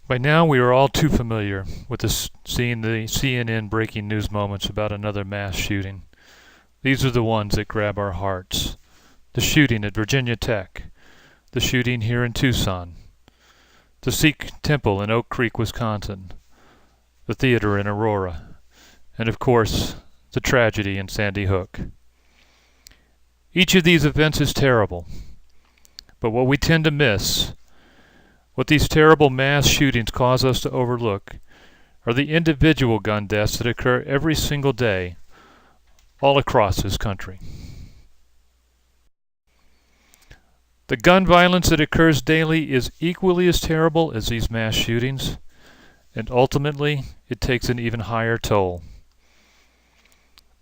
By now we are all too familiar with seeing the CNN breaking news moments about another mass shooting. These are the ones that grab our hearts. The shooting at Virginia Tech, the shooting here in Tucson, the Sikh temple in Oak Creek, Wisconsin, the theater in Aurora, and of course, the tragedy in Sandy Hook. Each of these events is terrible, but what we tend to miss, what these terrible mass shootings cause us to overlook, are the individual gun deaths that occur every single day all across this country. The gun violence that occurs daily is equally as terrible as these mass shootings, and ultimately it takes an even higher toll.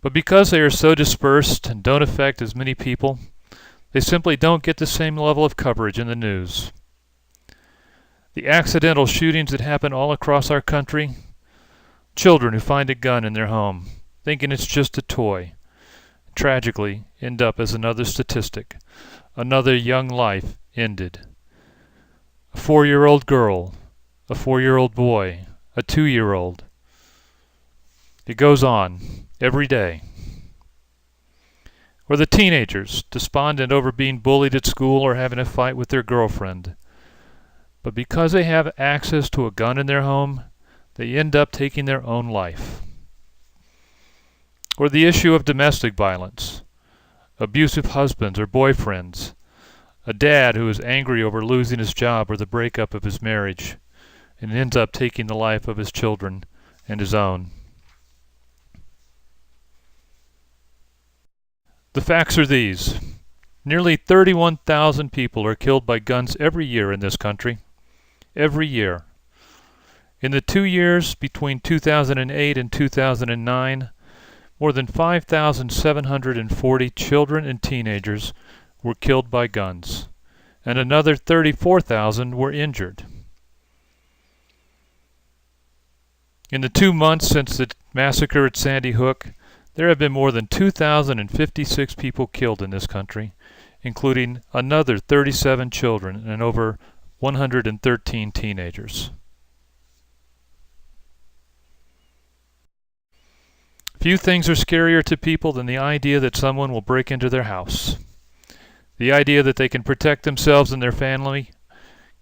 But because they are so dispersed and don't affect as many people, they simply don't get the same level of coverage in the news. The accidental shootings that happen all across our country, children who find a gun in their home, thinking it's just a toy, tragically end up as another statistic, another young life ended. A 4-year-old girl, a 4-year-old boy, a 2-year-old. It goes on every day. Or the teenagers, despondent over being bullied at school or having a fight with their girlfriend. But because they have access to a gun in their home, they end up taking their own life. Or the issue of domestic violence, abusive husbands or boyfriends, a dad who is angry over losing his job or the breakup of his marriage, and ends up taking the life of his children and his own. The facts are these. Nearly 31,000 people are killed by guns every year in this country. Every year. In the 2 years between 2008 and 2009, more than 5,740 children and teenagers were killed by guns, and another 34,000 were injured. In the 2 months since the massacre at Sandy Hook, there have been more than 2,056 people killed in this country, including another 37 children and over 113 teenagers. Few things are scarier to people than the idea that someone will break into their house. The idea that they can protect themselves and their family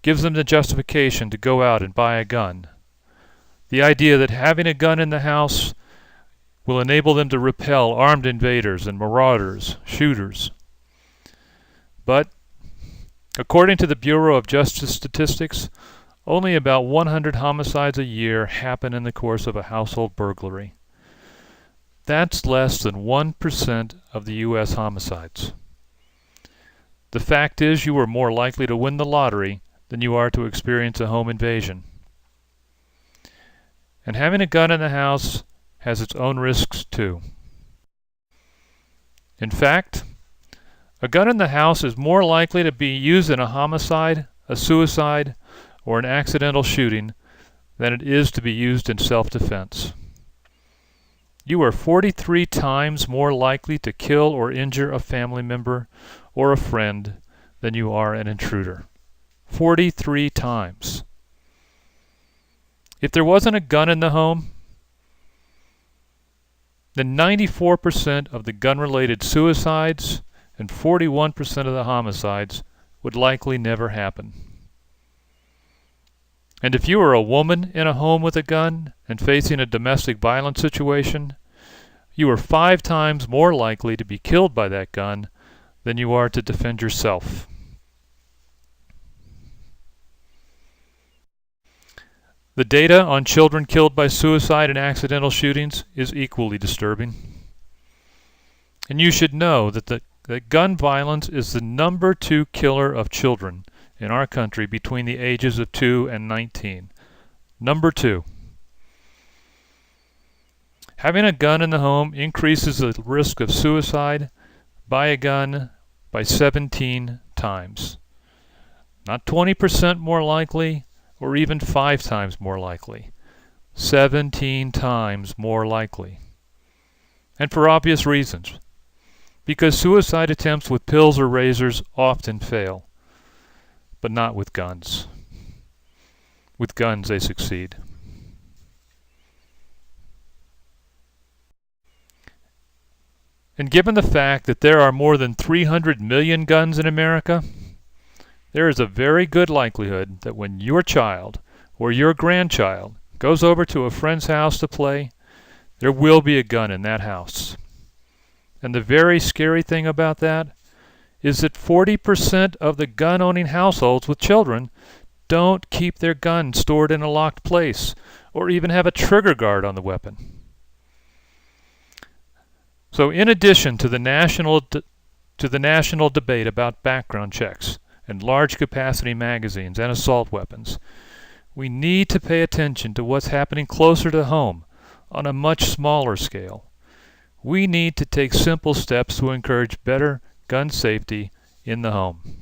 gives them the justification to go out and buy a gun. The idea that having a gun in the house will enable them to repel armed invaders and marauders, shooters. But, according to the Bureau of Justice Statistics, only about 100 homicides a year happen in the course of a household burglary. That's less than 1% of the U.S. homicides. The fact is, you are more likely to win the lottery than you are to experience a home invasion. And having a gun in the house has its own risks too. In fact, a gun in the house is more likely to be used in a homicide, a suicide, or an accidental shooting than it is to be used in self-defense. You are 43 times more likely to kill or injure a family member or a friend than you are an intruder. 43 times. If there wasn't a gun in the home, then 94% of the gun-related suicides and 41% of the homicides would likely never happen. And if you are a woman in a home with a gun and facing a domestic violence situation, you are 5 times more likely to be killed by that gun than you are to defend yourself. The data on children killed by suicide and accidental shootings is equally disturbing. And you should know that gun violence is the number 2 killer of children in our country between the ages of 2 and 19. Number 2. Having a gun in the home increases the risk of suicide by a gun by 17 times. Not 20% more likely, or even 5 times more likely. 17 times more likely. And for obvious reasons. Because suicide attempts with pills or razors often fail, but not with guns. with guns they succeed. And given the fact that there are more than 300 million guns in America, there is a very good likelihood that when your child or your grandchild goes over to a friend's house to play, there will be a gun in that house. And the very scary thing about that is that 40% of the gun-owning households with children don't keep their gun stored in a locked place or even have a trigger guard on the weapon. So in addition to the national debate about background checks and large capacity magazines and assault weapons, we need to pay attention to what's happening closer to home on a much smaller scale. We need to take simple steps to encourage better gun safety in the home.